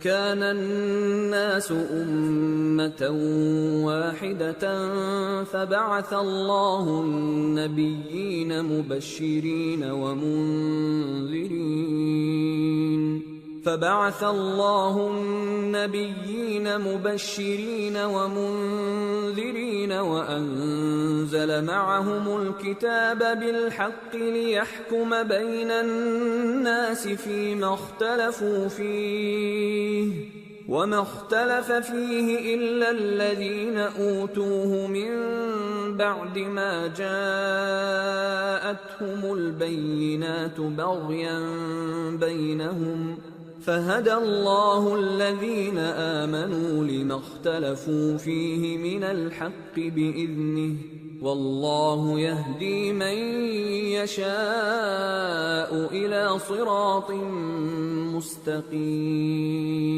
كان الناس أمة واحدة فبعث الله النبيين مبشرين ومنذرين وأنزل معهم الكتاب بالحق ليحكم بين الناس فيما اختلفوا فيه وما اختلف فيه إلا الذين أوتوه من بعد ما جاءتهم البينات بغيا بينهم فهدى الله الذين آمنوا لما اختلفوا فيه من الحق بإذنه والله يهدي من يشاء إلى صراط مستقيم.